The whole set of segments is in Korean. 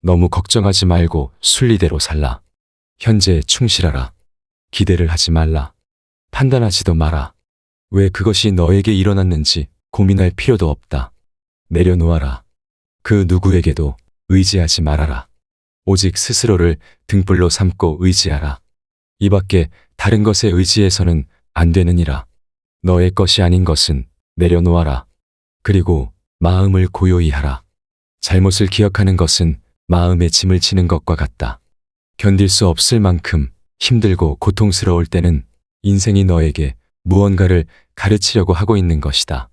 너무 걱정하지 말고 순리대로 살라. 현재에 충실하라. 기대를 하지 말라. 판단하지도 마라. 왜 그것이 너에게 일어났는지 고민할 필요도 없다. 내려놓아라. 그 누구에게도 의지하지 말아라. 오직 스스로를 등불로 삼고 의지하라. 이 밖에 다른 것에 의지해서는 안 되느니라. 너의 것이 아닌 것은 내려놓아라. 그리고 마음을 고요히 하라. 잘못을 기억하는 것은 마음에 짐을 지는 것과 같다. 견딜 수 없을 만큼 힘들고 고통스러울 때는 인생이 너에게 무언가를 가르치려고 하고 있는 것이다.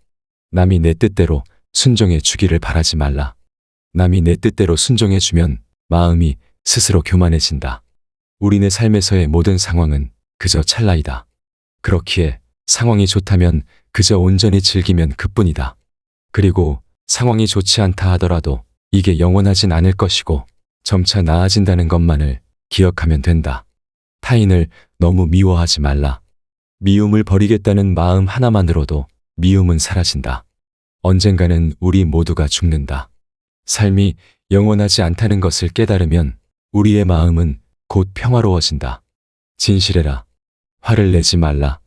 남이 내 뜻대로 순종해 주기를 바라지 말라. 남이 내 뜻대로 순종해 주면 마음이 스스로 교만해진다. 우리네 삶에서의 모든 상황은 그저 찰나이다. 그렇기에 상황이 좋다면 그저 온전히 즐기면 그뿐이다. 그리고 상황이 좋지 않다 하더라도 이게 영원하진 않을 것이고 점차 나아진다는 것만을 기억하면 된다. 타인을 너무 미워하지 말라. 미움을 버리겠다는 마음 하나만으로도 미움은 사라진다. 언젠가는 우리 모두가 죽는다. 삶이 영원하지 않다는 것을 깨달으면 우리의 마음은 곧 평화로워진다. 진실해라. 화를 내지 말라.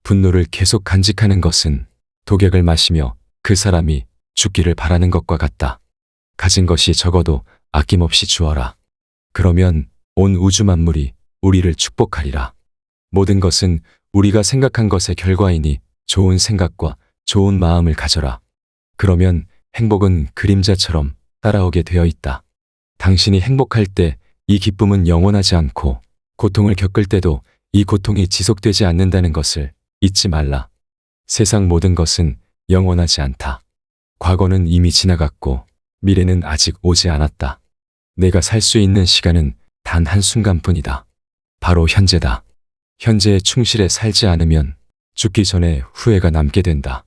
분노를 계속 간직하는 것은 독약을 마시며 그 사람이 죽기를 바라는 것과 같다. 가진 것이 적어도 아낌없이 주어라. 그러면 온 우주 만물이 우리를 축복하리라. 모든 것은 우리가 생각한 것의 결과이니 좋은 생각과 좋은 마음을 가져라. 그러면 행복은 그림자처럼 따라오게 되어 있다. 당신이 행복할 때 이 기쁨은 영원하지 않고 고통을 겪을 때도 이 고통이 지속되지 않는다는 것을 잊지 말라. 세상 모든 것은 영원하지 않다. 과거는 이미 지나갔고 미래는 아직 오지 않았다. 내가 살 수 있는 시간은 단 한순간뿐이다. 바로 현재다. 현재에 충실해 살지 않으면 죽기 전에 후회가 남게 된다.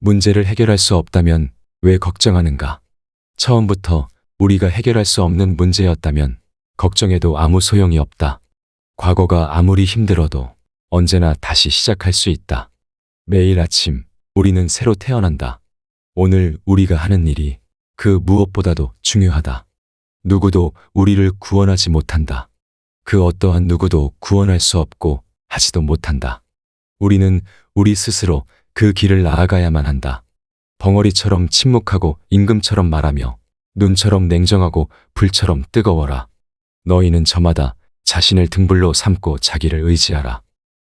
문제를 해결할 수 없다면 왜 걱정하는가? 처음부터 우리가 해결할 수 없는 문제였다면 걱정해도 아무 소용이 없다. 과거가 아무리 힘들어도 언제나 다시 시작할 수 있다. 매일 아침 우리는 새로 태어난다. 오늘 우리가 하는 일이 그 무엇보다도 중요하다. 누구도 우리를 구원하지 못한다. 그 어떠한 누구도 구원할 수 없고 하지도 못한다. 우리는 우리 스스로 그 길을 나아가야만 한다. 벙어리처럼 침묵하고 임금처럼 말하며 눈처럼 냉정하고 불처럼 뜨거워라. 너희는 저마다 자신을 등불로 삼고 자기를 의지하라.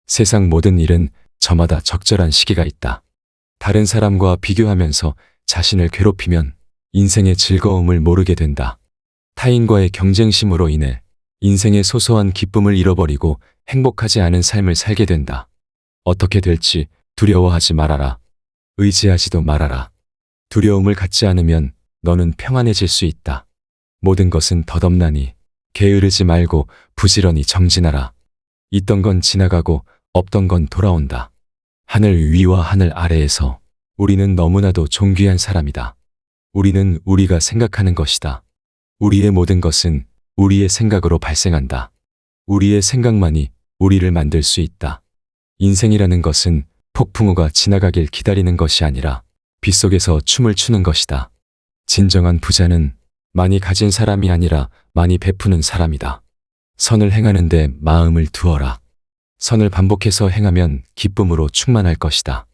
세상 모든 일은 저마다 적절한 시기가 있다. 다른 사람과 비교하면서 자신을 괴롭히면 인생의 즐거움을 모르게 된다. 타인과의 경쟁심으로 인해 인생의 소소한 기쁨을 잃어버리고 행복하지 않은 삶을 살게 된다. 어떻게 될지 두려워하지 말아라. 의지하지도 말아라. 두려움을 갖지 않으면 너는 평안해질 수 있다. 모든 것은 덧없나니 게으르지 말고 부지런히 정진하라. 있던 건 지나가고 없던 건 돌아온다. 하늘 위와 하늘 아래에서 우리는 너무나도 존귀한 사람이다. 우리는 우리가 생각하는 것이다. 우리의 모든 것은 우리의 생각으로 발생한다. 우리의 생각만이 우리를 만들 수 있다. 인생이라는 것은 폭풍우가 지나가길 기다리는 것이 아니라 빗속에서 춤을 추는 것이다. 진정한 부자는 많이 가진 사람이 아니라 많이 베푸는 사람이다. 선을 행하는데 마음을 두어라. 선을 반복해서 행하면 기쁨으로 충만할 것이다.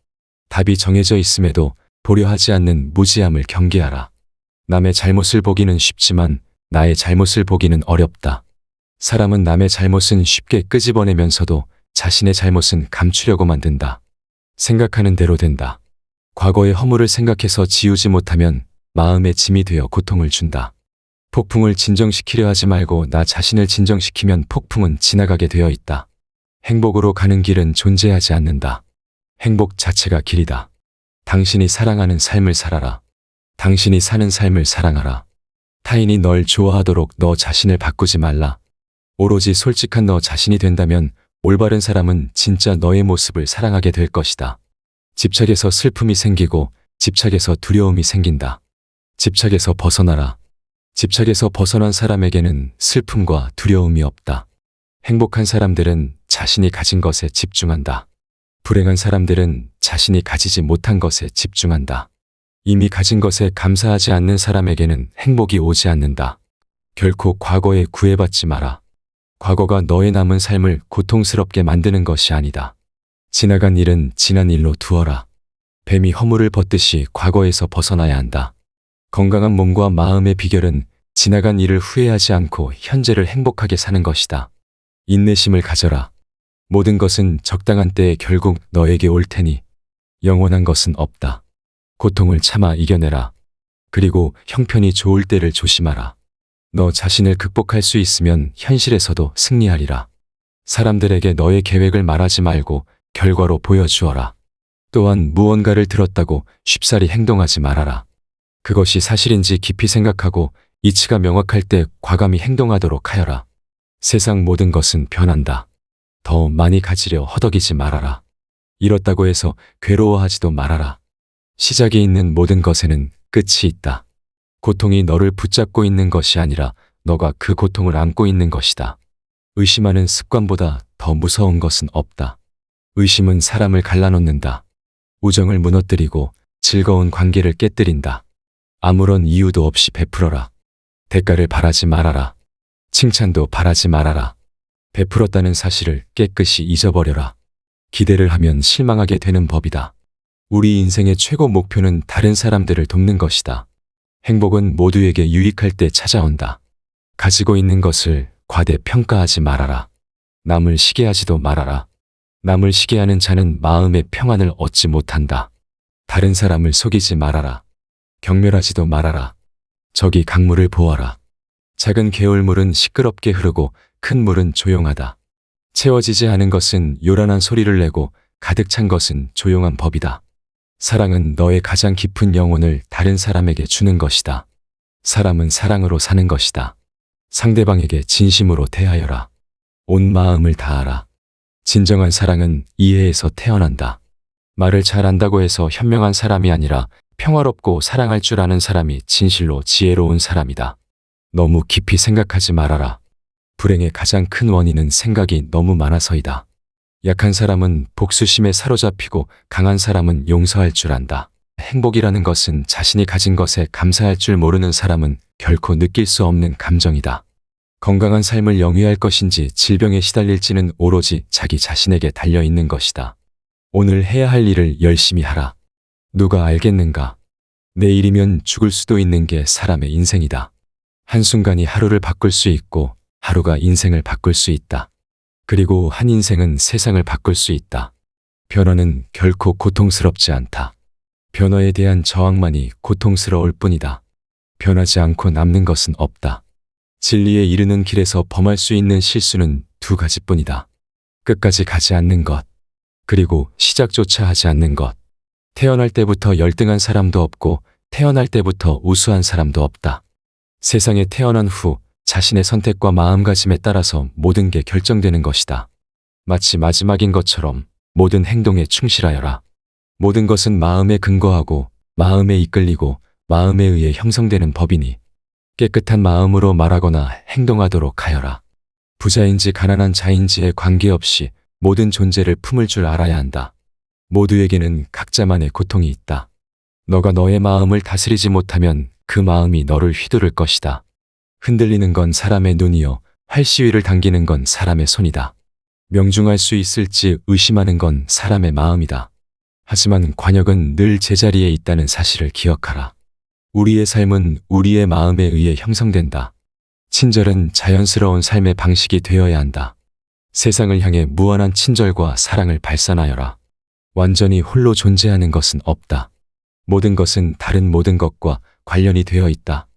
답이 정해져 있음에도 보려 하지 않는 무지함을 경계하라. 남의 잘못을 보기는 쉽지만 나의 잘못을 보기는 어렵다. 사람은 남의 잘못은 쉽게 끄집어내면서도 자신의 잘못은 감추려고 만든다. 생각하는 대로 된다. 과거의 허물을 생각해서 지우지 못하면 마음의 짐이 되어 고통을 준다. 폭풍을 진정시키려 하지 말고 나 자신을 진정시키면 폭풍은 지나가게 되어 있다. 행복으로 가는 길은 존재하지 않는다. 행복 자체가 길이다. 당신이 사랑하는 삶을 살아라. 당신이 사는 삶을 사랑하라. 타인이 널 좋아하도록 너 자신을 바꾸지 말라. 오로지 솔직한 너 자신이 된다면 올바른 사람은 진짜 너의 모습을 사랑하게 될 것이다. 집착에서 슬픔이 생기고 집착에서 두려움이 생긴다. 집착에서 벗어나라. 집착에서 벗어난 사람에게는 슬픔과 두려움이 없다. 행복한 사람들은 자신이 가진 것에 집중한다. 불행한 사람들은 자신이 가지지 못한 것에 집중한다. 이미 가진 것에 감사하지 않는 사람에게는 행복이 오지 않는다. 결코 과거에 구애받지 마라. 과거가 너의 남은 삶을 고통스럽게 만드는 것이 아니다. 지나간 일은 지난 일로 두어라. 뱀이 허물을 벗듯이 과거에서 벗어나야 한다. 건강한 몸과 마음의 비결은 지나간 일을 후회하지 않고 현재를 행복하게 사는 것이다. 인내심을 가져라. 모든 것은 적당한 때에 결국 너에게 올 테니 영원한 것은 없다. 고통을 참아 이겨내라. 그리고 형편이 좋을 때를 조심하라. 너 자신을 극복할 수 있으면 현실에서도 승리하리라. 사람들에게 너의 계획을 말하지 말고 결과로 보여주어라. 또한 무언가를 들었다고 쉽사리 행동하지 말아라. 그것이 사실인지 깊이 생각하고 이치가 명확할 때 과감히 행동하도록 하여라. 세상 모든 것은 변한다. 더 많이 가지려 허덕이지 말아라. 잃었다고 해서 괴로워하지도 말아라. 시작이 있는 모든 것에는 끝이 있다. 고통이 너를 붙잡고 있는 것이 아니라 너가 그 고통을 안고 있는 것이다. 의심하는 습관보다 더 무서운 것은 없다. 의심은 사람을 갈라놓는다. 우정을 무너뜨리고 즐거운 관계를 깨뜨린다. 아무런 이유도 없이 베풀어라. 대가를 바라지 말아라. 칭찬도 바라지 말아라. 베풀었다는 사실을 깨끗이 잊어버려라. 기대를 하면 실망하게 되는 법이다. 우리 인생의 최고 목표는 다른 사람들을 돕는 것이다. 행복은 모두에게 유익할 때 찾아온다. 가지고 있는 것을 과대평가하지 말아라. 남을 시기하지도 말아라. 남을 시기하는 자는 마음의 평안을 얻지 못한다. 다른 사람을 속이지 말아라. 경멸하지도 말아라. 저기 강물을 보아라. 작은 개울물은 시끄럽게 흐르고 큰 물은 조용하다. 채워지지 않은 것은 요란한 소리를 내고 가득 찬 것은 조용한 법이다. 사랑은 너의 가장 깊은 영혼을 다른 사람에게 주는 것이다. 사람은 사랑으로 사는 것이다. 상대방에게 진심으로 대하여라. 온 마음을 다하라. 진정한 사랑은 이해에서 태어난다. 말을 잘한다고 해서 현명한 사람이 아니라 평화롭고 사랑할 줄 아는 사람이 진실로 지혜로운 사람이다. 너무 깊이 생각하지 말아라. 불행의 가장 큰 원인은 생각이 너무 많아서이다. 약한 사람은 복수심에 사로잡히고 강한 사람은 용서할 줄 안다. 행복이라는 것은 자신이 가진 것에 감사할 줄 모르는 사람은 결코 느낄 수 없는 감정이다. 건강한 삶을 영위할 것인지 질병에 시달릴지는 오로지 자기 자신에게 달려있는 것이다. 오늘 해야 할 일을 열심히 하라. 누가 알겠는가? 내일이면 죽을 수도 있는 게 사람의 인생이다. 한순간이 하루를 바꿀 수 있고 하루가 인생을 바꿀 수 있다. 그리고 한 인생은 세상을 바꿀 수 있다. 변화는 결코 고통스럽지 않다. 변화에 대한 저항만이 고통스러울 뿐이다. 변하지 않고 남는 것은 없다. 진리에 이르는 길에서 범할 수 있는 실수는 두 가지뿐이다. 끝까지 가지 않는 것, 그리고 시작조차 하지 않는 것. 태어날 때부터 열등한 사람도 없고 태어날 때부터 우수한 사람도 없다. 세상에 태어난 후 자신의 선택과 마음가짐에 따라서 모든 게 결정되는 것이다. 마치 마지막인 것처럼 모든 행동에 충실하여라. 모든 것은 마음에 근거하고 마음에 이끌리고 마음에 의해 형성되는 법이니 깨끗한 마음으로 말하거나 행동하도록 하여라. 부자인지 가난한 자인지에 관계없이 모든 존재를 품을 줄 알아야 한다. 모두에게는 각자만의 고통이 있다. 너가 너의 마음을 다스리지 못하면 그 마음이 너를 휘두를 것이다. 흔들리는 건 사람의 눈이요, 활시위를 당기는 건 사람의 손이다. 명중할 수 있을지 의심하는 건 사람의 마음이다. 하지만 관역은 늘 제자리에 있다는 사실을 기억하라. 우리의 삶은 우리의 마음에 의해 형성된다. 친절은 자연스러운 삶의 방식이 되어야 한다. 세상을 향해 무한한 친절과 사랑을 발산하여라. 완전히 홀로 존재하는 것은 없다. 모든 것은 다른 모든 것과 관련이 되어 있다.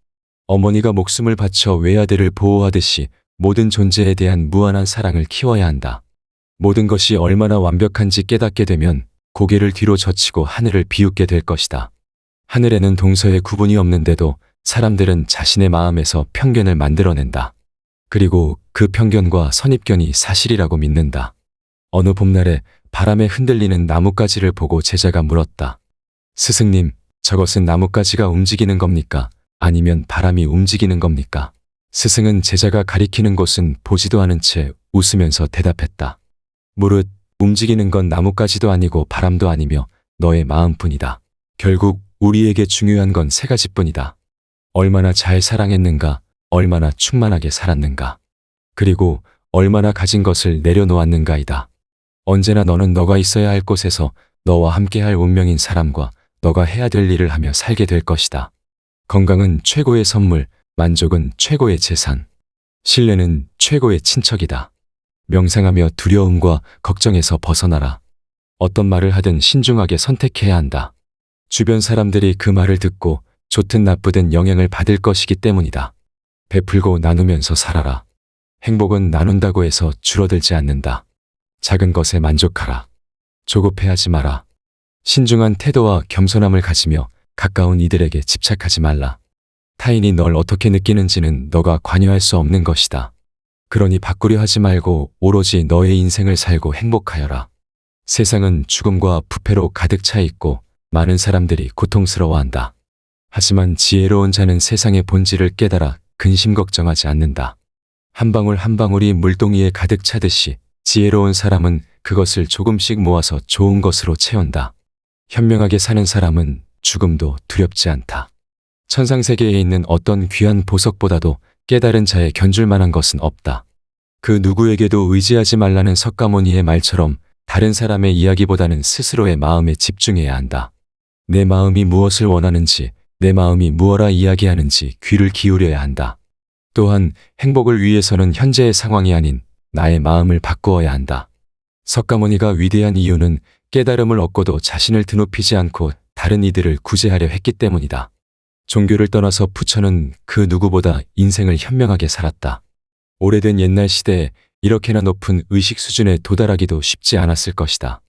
어머니가 목숨을 바쳐 외아들을 보호하듯이 모든 존재에 대한 무한한 사랑을 키워야 한다. 모든 것이 얼마나 완벽한지 깨닫게 되면 고개를 뒤로 젖히고 하늘을 비웃게 될 것이다. 하늘에는 동서의 구분이 없는데도 사람들은 자신의 마음에서 편견을 만들어낸다. 그리고 그 편견과 선입견이 사실이라고 믿는다. 어느 봄날에 바람에 흔들리는 나뭇가지를 보고 제자가 물었다. 스승님, 저것은 나뭇가지가 움직이는 겁니까? 아니면 바람이 움직이는 겁니까? 스승은 제자가 가리키는 곳은 보지도 않은 채 웃으면서 대답했다. 무릇 움직이는 건 나뭇가지도 아니고 바람도 아니며 너의 마음뿐이다. 결국 우리에게 중요한 건 세 가지뿐이다. 얼마나 잘 사랑했는가, 얼마나 충만하게 살았는가. 그리고 얼마나 가진 것을 내려놓았는가이다. 언제나 너는 너가 있어야 할 곳에서 너와 함께할 운명인 사람과 너가 해야 될 일을 하며 살게 될 것이다. 건강은 최고의 선물, 만족은 최고의 재산, 신뢰는 최고의 친척이다. 명상하며 두려움과 걱정에서 벗어나라. 어떤 말을 하든 신중하게 선택해야 한다. 주변 사람들이 그 말을 듣고 좋든 나쁘든 영향을 받을 것이기 때문이다. 베풀고 나누면서 살아라. 행복은 나눈다고 해서 줄어들지 않는다. 작은 것에 만족하라. 조급해하지 마라. 신중한 태도와 겸손함을 가지며 가까운 이들에게 집착하지 말라. 타인이 널 어떻게 느끼는지는 너가 관여할 수 없는 것이다. 그러니 바꾸려 하지 말고 오로지 너의 인생을 살고 행복하여라. 세상은 죽음과 부패로 가득 차 있고 많은 사람들이 고통스러워한다. 하지만 지혜로운 자는 세상의 본질을 깨달아 근심 걱정하지 않는다. 한 방울 한 방울이 물동이에 가득 차듯이 지혜로운 사람은 그것을 조금씩 모아서 좋은 것으로 채운다. 현명하게 사는 사람은 죽음도 두렵지 않다. 천상세계에 있는 어떤 귀한 보석보다도 깨달은 자의 견줄 만한 것은 없다. 그 누구에게도 의지하지 말라는 석가모니의 말처럼 다른 사람의 이야기보다는 스스로의 마음에 집중해야 한다. 내 마음이 무엇을 원하는지, 내 마음이 무엇라 이야기하는지 귀를 기울여야 한다. 또한 행복을 위해서는 현재의 상황이 아닌 나의 마음을 바꾸어야 한다. 석가모니가 위대한 이유는 깨달음을 얻고도 자신을 드높이지 않고 다른 이들을 구제하려 했기 때문이다. 종교를 떠나서 부처는 그 누구보다 인생을 현명하게 살았다. 오래된 옛날 시대에 이렇게나 높은 의식 수준에 도달하기도 쉽지 않았을 것이다.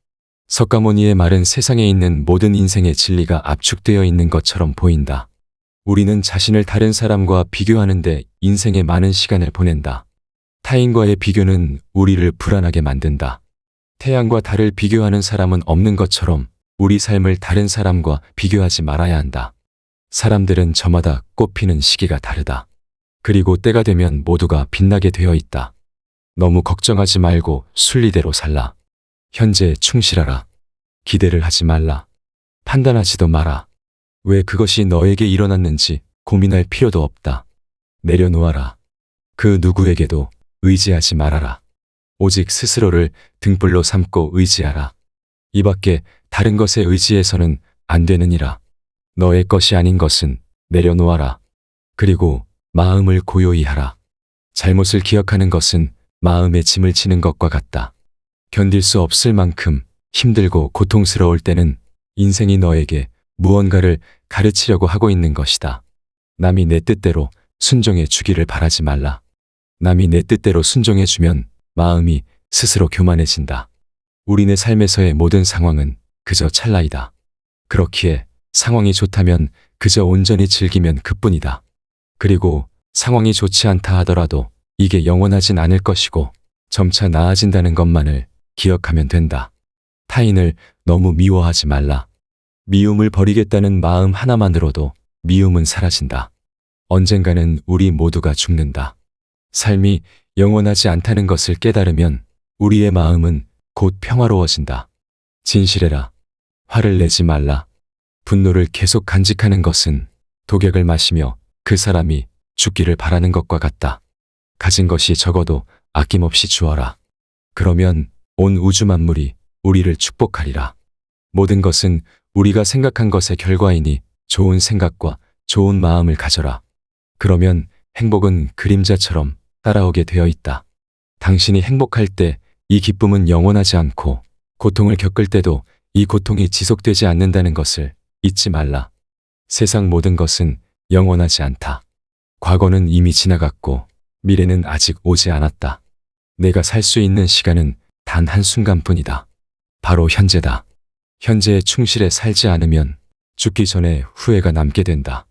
석가모니의 말은 세상에 있는 모든 인생의 진리가 압축되어 있는 것처럼 보인다. 우리는 자신을 다른 사람과 비교하는데 인생의 많은 시간을 보낸다. 타인과의 비교는 우리를 불안하게 만든다. 태양과 달을 비교하는 사람은 없는 것처럼 우리 삶을 다른 사람과 비교하지 말아야 한다. 사람들은 저마다 꽃피는 시기가 다르다. 그리고 때가 되면 모두가 빛나게 되어 있다. 너무 걱정하지 말고 순리대로 살라. 현재에 충실하라. 기대를 하지 말라. 판단하지도 마라. 왜 그것이 너에게 일어났는지 고민할 필요도 없다. 내려놓아라. 그 누구에게도 의지하지 말아라. 오직 스스로를 등불로 삼고 의지하라. 이 밖에 다른 것에 의지해서는 안 되느니라. 너의 것이 아닌 것은 내려놓아라. 그리고 마음을 고요히 하라. 잘못을 기억하는 것은 마음에 짐을 지는 것과 같다. 견딜 수 없을 만큼 힘들고 고통스러울 때는 인생이 너에게 무언가를 가르치려고 하고 있는 것이다. 남이 내 뜻대로 순종해 주기를 바라지 말라. 남이 내 뜻대로 순종해 주면 마음이 스스로 교만해진다. 우리네 삶에서의 모든 상황은 그저 찰나이다. 그렇기에 상황이 좋다면 그저 온전히 즐기면 그뿐이다. 그리고 상황이 좋지 않다 하더라도 이게 영원하진 않을 것이고 점차 나아진다는 것만을 기억하면 된다. 타인을 너무 미워하지 말라. 미움을 버리겠다는 마음 하나만으로도 미움은 사라진다. 언젠가는 우리 모두가 죽는다. 삶이 영원하지 않다는 것을 깨달으면 우리의 마음은 곧 평화로워진다. 진실해라. 화를 내지 말라. 분노를 계속 간직하는 것은 독약을 마시며 그 사람이 죽기를 바라는 것과 같다. 가진 것이 적어도 아낌없이 주어라. 그러면 온 우주 만물이 우리를 축복하리라. 모든 것은 우리가 생각한 것의 결과이니 좋은 생각과 좋은 마음을 가져라. 그러면 행복은 그림자처럼 따라오게 되어 있다. 당신이 행복할 때 이 기쁨은 영원하지 않고 고통을 겪을 때도 이 고통이 지속되지 않는다는 것을 잊지 말라. 세상 모든 것은 영원하지 않다. 과거는 이미 지나갔고 미래는 아직 오지 않았다. 내가 살 수 있는 시간은 단 한순간뿐이다. 바로 현재다. 현재에 충실해 살지 않으면 죽기 전에 후회가 남게 된다.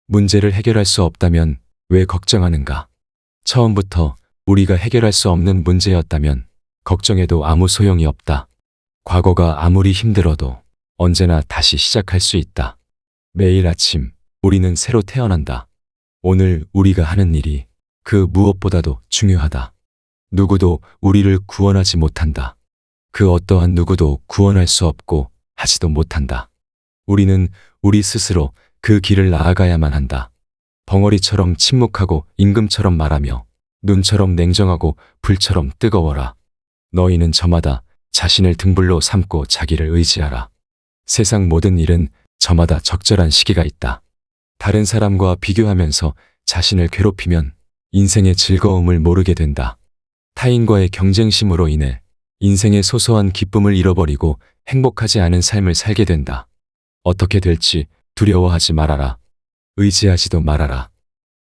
문제를 해결할 수 없다면 왜 걱정하는가? 처음부터 우리가 해결할 수 없는 문제였다면 걱정해도 아무 소용이 없다. 과거가 아무리 힘들어도 언제나 다시 시작할 수 있다. 매일 아침 우리는 새로 태어난다. 오늘 우리가 하는 일이 그 무엇보다도 중요하다. 누구도 우리를 구원하지 못한다. 그 어떠한 누구도 구원할 수 없고 하지도 못한다. 우리는 우리 스스로 그 길을 나아가야만 한다. 벙어리처럼 침묵하고 임금처럼 말하며 눈처럼 냉정하고 불처럼 뜨거워라. 너희는 저마다 자신을 등불로 삼고 자기를 의지하라. 세상 모든 일은 저마다 적절한 시기가 있다. 다른 사람과 비교하면서 자신을 괴롭히면 인생의 즐거움을 모르게 된다. 타인과의 경쟁심으로 인해 인생의 소소한 기쁨을 잃어버리고 행복하지 않은 삶을 살게 된다. 어떻게 될지 두려워하지 말아라. 의지하지도 말아라.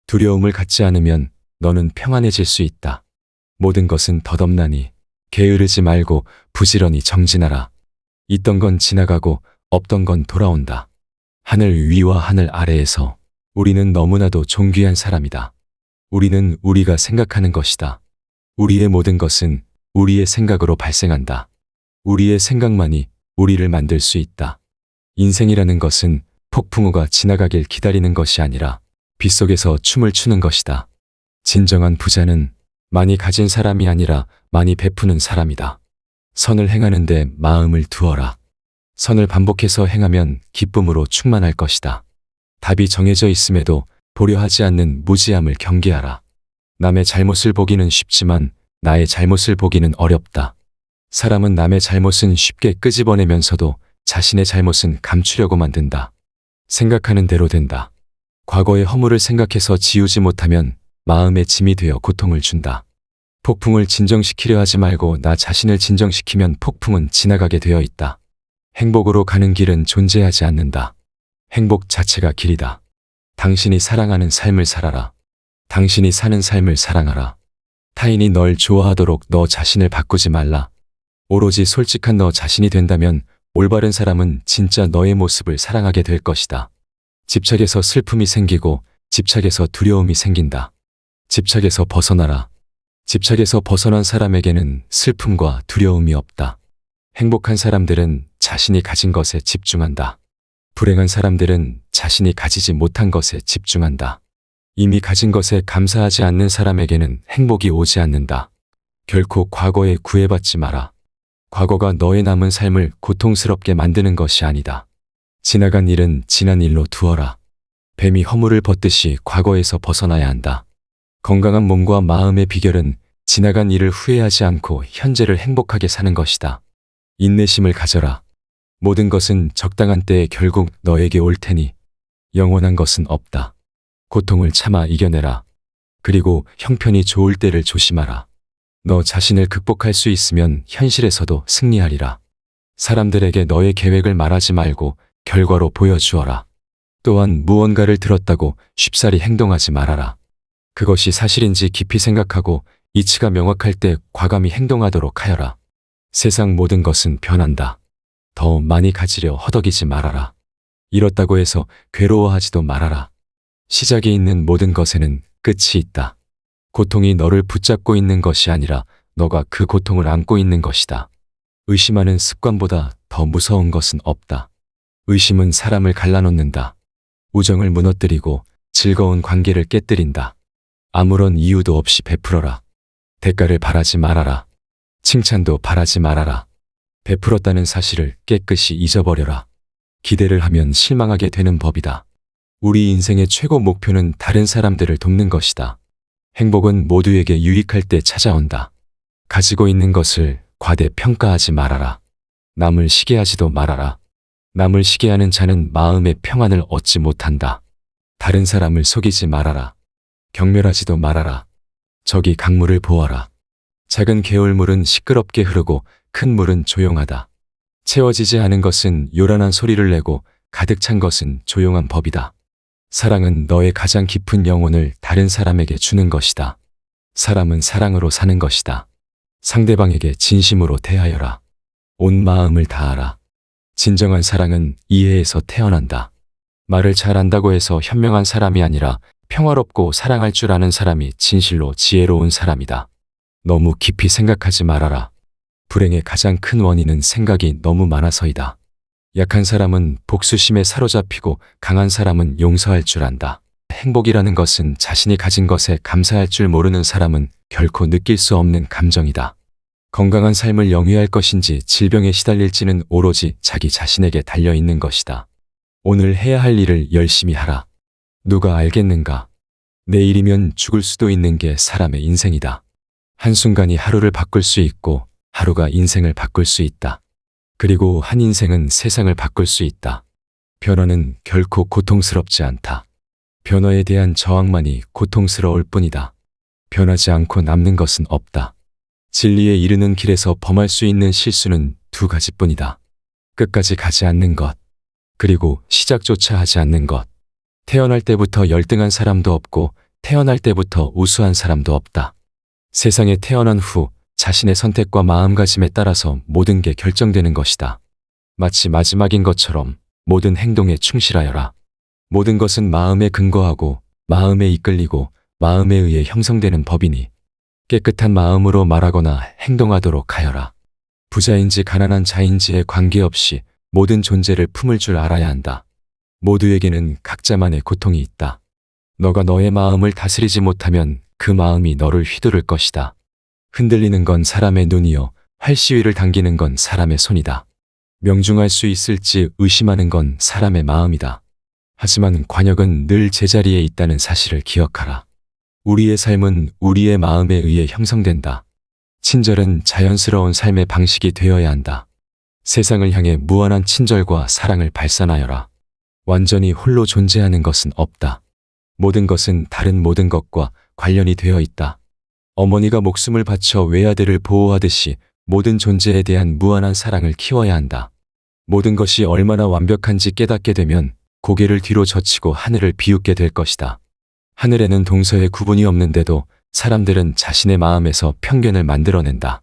두려움을 갖지 않으면 너는 평안해질 수 있다. 모든 것은 덧없나니 게으르지 말고 부지런히 정진하라. 있던 건 지나가고 없던 건 돌아온다. 하늘 위와 하늘 아래에서 우리는 너무나도 존귀한 사람이다. 우리는 우리가 생각하는 것이다. 우리의 모든 것은 우리의 생각으로 발생한다. 우리의 생각만이 우리를 만들 수 있다. 인생이라는 것은 폭풍우가 지나가길 기다리는 것이 아니라 빗속에서 춤을 추는 것이다. 진정한 부자는 많이 가진 사람이 아니라 많이 베푸는 사람이다. 선을 행하는데 마음을 두어라. 선을 반복해서 행하면 기쁨으로 충만할 것이다. 답이 정해져 있음에도 보려 하지 않는 무지함을 경계하라. 남의 잘못을 보기는 쉽지만 나의 잘못을 보기는 어렵다. 사람은 남의 잘못은 쉽게 끄집어내면서도 자신의 잘못은 감추려고 만든다. 생각하는 대로 된다. 과거의 허물을 생각해서 지우지 못하면 마음의 짐이 되어 고통을 준다. 폭풍을 진정시키려 하지 말고 나 자신을 진정시키면 폭풍은 지나가게 되어 있다. 행복으로 가는 길은 존재하지 않는다. 행복 자체가 길이다. 당신이 사랑하는 삶을 살아라. 당신이 사는 삶을 사랑하라. 타인이 널 좋아하도록 너 자신을 바꾸지 말라. 오로지 솔직한 너 자신이 된다면 올바른 사람은 진짜 너의 모습을 사랑하게 될 것이다. 집착에서 슬픔이 생기고 집착에서 두려움이 생긴다. 집착에서 벗어나라. 집착에서 벗어난 사람에게는 슬픔과 두려움이 없다. 행복한 사람들은 자신이 가진 것에 집중한다. 불행한 사람들은 자신이 가지지 못한 것에 집중한다. 이미 가진 것에 감사하지 않는 사람에게는 행복이 오지 않는다. 결코 과거에 구애받지 마라. 과거가 너의 남은 삶을 고통스럽게 만드는 것이 아니다. 지나간 일은 지난 일로 두어라. 뱀이 허물을 벗듯이 과거에서 벗어나야 한다. 건강한 몸과 마음의 비결은 지나간 일을 후회하지 않고 현재를 행복하게 사는 것이다. 인내심을 가져라. 모든 것은 적당한 때에 결국 너에게 올 테니 영원한 것은 없다. 고통을 참아 이겨내라. 그리고 형편이 좋을 때를 조심하라. 너 자신을 극복할 수 있으면 현실에서도 승리하리라. 사람들에게 너의 계획을 말하지 말고 결과로 보여주어라. 또한 무언가를 들었다고 쉽사리 행동하지 말아라. 그것이 사실인지 깊이 생각하고 이치가 명확할 때 과감히 행동하도록 하여라. 세상 모든 것은 변한다. 더 많이 가지려 허덕이지 말아라. 잃었다고 해서 괴로워하지도 말아라. 시작이 있는 모든 것에는 끝이 있다. 고통이 너를 붙잡고 있는 것이 아니라 너가 그 고통을 안고 있는 것이다. 의심하는 습관보다 더 무서운 것은 없다. 의심은 사람을 갈라놓는다. 우정을 무너뜨리고 즐거운 관계를 깨뜨린다. 아무런 이유도 없이 베풀어라. 대가를 바라지 말아라. 칭찬도 바라지 말아라. 베풀었다는 사실을 깨끗이 잊어버려라. 기대를 하면 실망하게 되는 법이다. 우리 인생의 최고 목표는 다른 사람들을 돕는 것이다. 행복은 모두에게 유익할 때 찾아온다. 가지고 있는 것을 과대평가하지 말아라. 남을 시기하지도 말아라. 남을 시기하는 자는 마음의 평안을 얻지 못한다. 다른 사람을 속이지 말아라. 경멸하지도 말아라. 저기 강물을 보아라. 작은 개울물은 시끄럽게 흐르고 큰 물은 조용하다. 채워지지 않은 것은 요란한 소리를 내고 가득 찬 것은 조용한 법이다. 사랑은 너의 가장 깊은 영혼을 다른 사람에게 주는 것이다. 사람은 사랑으로 사는 것이다. 상대방에게 진심으로 대하여라. 온 마음을 다하라. 진정한 사랑은 이해에서 태어난다. 말을 잘 안다고 해서 현명한 사람이 아니라 평화롭고 사랑할 줄 아는 사람이 진실로 지혜로운 사람이다. 너무 깊이 생각하지 말아라. 불행의 가장 큰 원인은 생각이 너무 많아서이다. 약한 사람은 복수심에 사로잡히고 강한 사람은 용서할 줄 안다. 행복이라는 것은 자신이 가진 것에 감사할 줄 모르는 사람은 결코 느낄 수 없는 감정이다. 건강한 삶을 영위할 것인지 질병에 시달릴지는 오로지 자기 자신에게 달려있는 것이다. 오늘 해야 할 일을 열심히 하라. 누가 알겠는가? 내일이면 죽을 수도 있는 게 사람의 인생이다. 한순간이 하루를 바꿀 수 있고 하루가 인생을 바꿀 수 있다. 그리고 한 인생은 세상을 바꿀 수 있다. 변화는 결코 고통스럽지 않다. 변화에 대한 저항만이 고통스러울 뿐이다. 변하지 않고 남는 것은 없다. 진리에 이르는 길에서 범할 수 있는 실수는 두 가지뿐이다. 끝까지 가지 않는 것, 그리고 시작조차 하지 않는 것. 태어날 때부터 열등한 사람도 없고 태어날 때부터 우수한 사람도 없다. 세상에 태어난 후 자신의 선택과 마음가짐에 따라서 모든 게 결정되는 것이다. 마치 마지막인 것처럼 모든 행동에 충실하여라. 모든 것은 마음에 근거하고 마음에 이끌리고 마음에 의해 형성되는 법이니 깨끗한 마음으로 말하거나 행동하도록 하여라. 부자인지 가난한 자인지에 관계없이 모든 존재를 품을 줄 알아야 한다. 모두에게는 각자만의 고통이 있다. 너가 너의 마음을 다스리지 못하면 그 마음이 너를 휘두를 것이다. 흔들리는 건 사람의 눈이요, 활시위를 당기는 건 사람의 손이다. 명중할 수 있을지 의심하는 건 사람의 마음이다. 하지만 관역은 늘 제자리에 있다는 사실을 기억하라. 우리의 삶은 우리의 마음에 의해 형성된다. 친절은 자연스러운 삶의 방식이 되어야 한다. 세상을 향해 무한한 친절과 사랑을 발산하여라. 완전히 홀로 존재하는 것은 없다. 모든 것은 다른 모든 것과 관련이 되어 있다. 어머니가 목숨을 바쳐 외아들을 보호하듯이 모든 존재에 대한 무한한 사랑을 키워야 한다. 모든 것이 얼마나 완벽한지 깨닫게 되면 고개를 뒤로 젖히고 하늘을 비웃게 될 것이다. 하늘에는 동서의 구분이 없는데도 사람들은 자신의 마음에서 편견을 만들어낸다.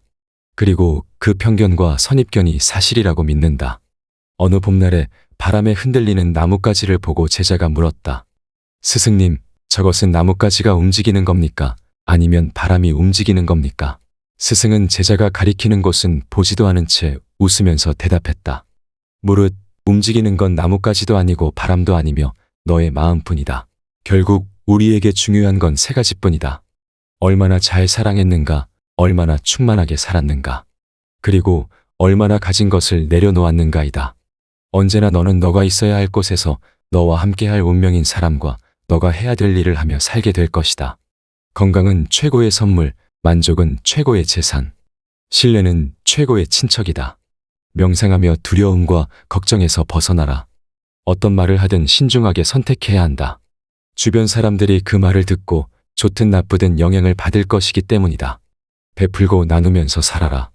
그리고 그 편견과 선입견이 사실이라고 믿는다. 어느 봄날에 바람에 흔들리는 나뭇가지를 보고 제자가 물었다. 스승님, 저것은 나뭇가지가 움직이는 겁니까? 아니면 바람이 움직이는 겁니까? 스승은 제자가 가리키는 곳은 보지도 않은 채 웃으면서 대답했다. 무릇 움직이는 건 나뭇가지도 아니고 바람도 아니며 너의 마음뿐이다. 결국 우리에게 중요한 건 세 가지뿐이다. 얼마나 잘 사랑했는가, 얼마나 충만하게 살았는가, 그리고 얼마나 가진 것을 내려놓았는가이다. 언제나 너는 너가 있어야 할 곳에서 너와 함께할 운명인 사람과 너가 해야 될 일을 하며 살게 될 것이다. 건강은 최고의 선물, 만족은 최고의 재산, 신뢰는 최고의 친척이다. 명상하며 두려움과 걱정에서 벗어나라. 어떤 말을 하든 신중하게 선택해야 한다. 주변 사람들이 그 말을 듣고 좋든 나쁘든 영향을 받을 것이기 때문이다. 베풀고 나누면서 살아라.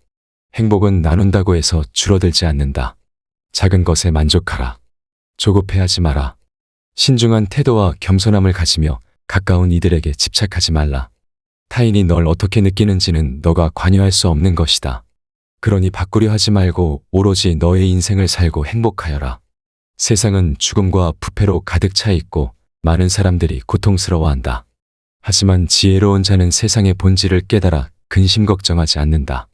행복은 나눈다고 해서 줄어들지 않는다. 작은 것에 만족하라. 조급해하지 마라. 신중한 태도와 겸손함을 가지며 가까운 이들에게 집착하지 말라. 타인이 널 어떻게 느끼는지는 너가 관여할 수 없는 것이다. 그러니 바꾸려 하지 말고 오로지 너의 인생을 살고 행복하여라. 세상은 죽음과 부패로 가득 차 있고 많은 사람들이 고통스러워한다. 하지만 지혜로운 자는 세상의 본질을 깨달아 근심 걱정하지 않는다.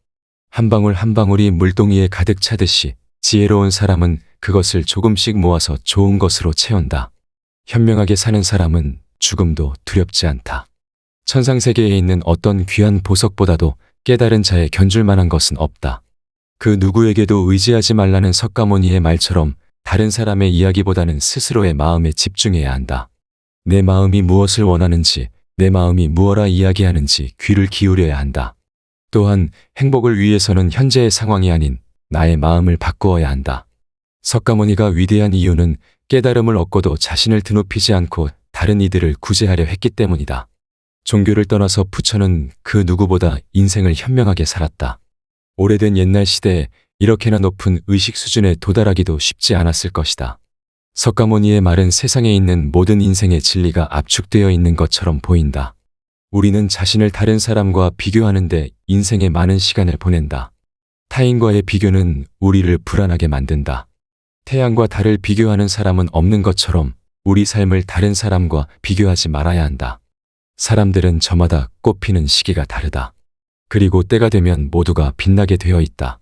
한 방울 한 방울이 물동이에 가득 차듯이 지혜로운 사람은 그것을 조금씩 모아서 좋은 것으로 채운다. 현명하게 사는 사람은 죽음도 두렵지 않다. 천상세계에 있는 어떤 귀한 보석보다도 깨달은 자의 견줄 만한 것은 없다. 그 누구에게도 의지하지 말라는 석가모니의 말처럼 다른 사람의 이야기보다는 스스로의 마음에 집중해야 한다. 내 마음이 무엇을 원하는지, 내 마음이 무엇라 이야기하는지 귀를 기울여야 한다. 또한 행복을 위해서는 현재의 상황이 아닌 나의 마음을 바꾸어야 한다. 석가모니가 위대한 이유는 깨달음을 얻고도 자신을 드높이지 않고 다른 이들을 구제하려 했기 때문이다. 종교를 떠나서 부처는 그 누구보다 인생을 현명하게 살았다. 오래된 옛날 시대에 이렇게나 높은 의식 수준에 도달하기도 쉽지 않았을 것이다. 석가모니의 말은 세상에 있는 모든 인생의 진리가 압축되어 있는 것처럼 보인다. 우리는 자신을 다른 사람과 비교하는데 인생의 많은 시간을 보낸다. 타인과의 비교는 우리를 불안하게 만든다. 태양과 달을 비교하는 사람은 없는 것처럼 우리 삶을 다른 사람과 비교하지 말아야 한다. 사람들은 저마다 꽃피는 시기가 다르다. 그리고 때가 되면 모두가 빛나게 되어 있다.